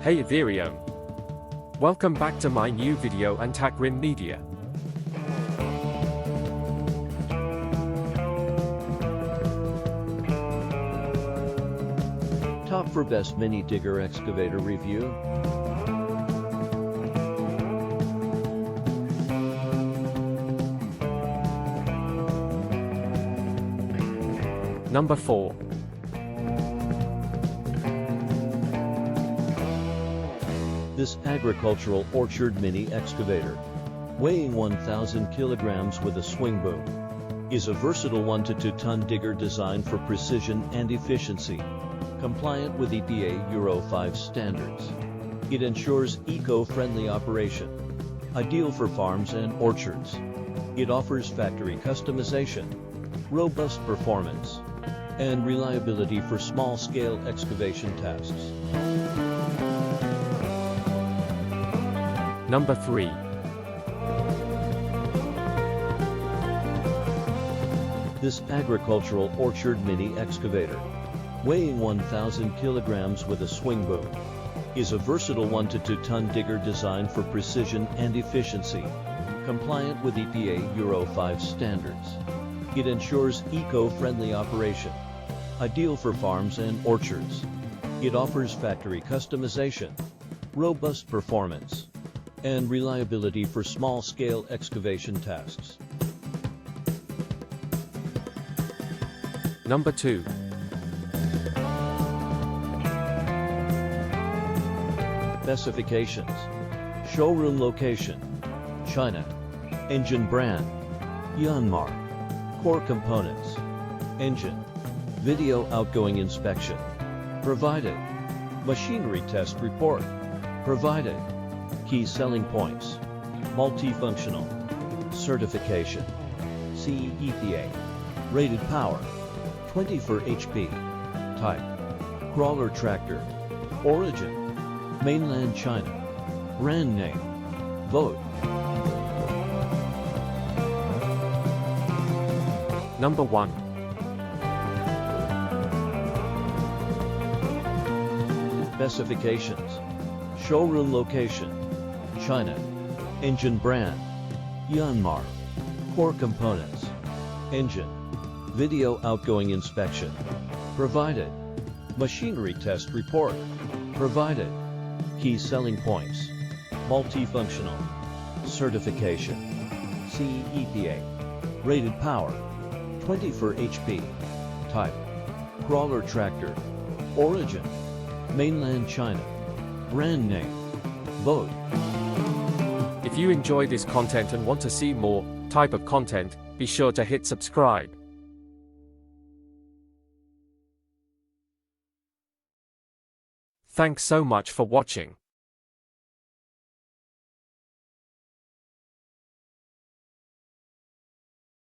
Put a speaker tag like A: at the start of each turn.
A: Hey Ethereum! Welcome back to my new video and Takrim Media.
B: Top for best mini digger excavator review.
A: Number 4.
B: This agricultural orchard mini excavator, weighing 1,000 kilograms with a swing boom, is a versatile 1 to 2 ton digger designed for precision and efficiency, compliant with EPA Euro 5 standards. It ensures eco-friendly operation, ideal for farms and orchards. It offers factory customization, robust performance, and reliability for small-scale excavation tasks.
A: Number 3.
B: This agricultural orchard mini excavator, weighing 1,000 kilograms with a swing boom, is a versatile 1 to 2 ton digger designed for precision and efficiency, compliant with EPA Euro 5 standards. It ensures eco-friendly operation, ideal for farms and orchards. It offers factory customization, robust performance, and reliability for small-scale excavation tasks.
A: Number 2.
B: Specifications: showroom location, China. Engine brand, Yanmar. Core components: engine. Video outgoing inspection provided. Machinery test report provided. Key selling points: multifunctional, certification, CE EPA, rated power, 24 HP, type, crawler tractor, origin, mainland China, brand name, vote.
A: Number 1.
B: Specifications: showroom location, China. Engine brand, Yanmar. Core components: engine. Video outgoing inspection provided. Machinery test report provided. Key selling points: multifunctional, certification, CE EPA, rated power, 24 HP, type, crawler tractor, origin, mainland China, brand name, vote.
A: If you enjoy this content and want to see more type of content, be sure to hit subscribe. Thanks so much for watching.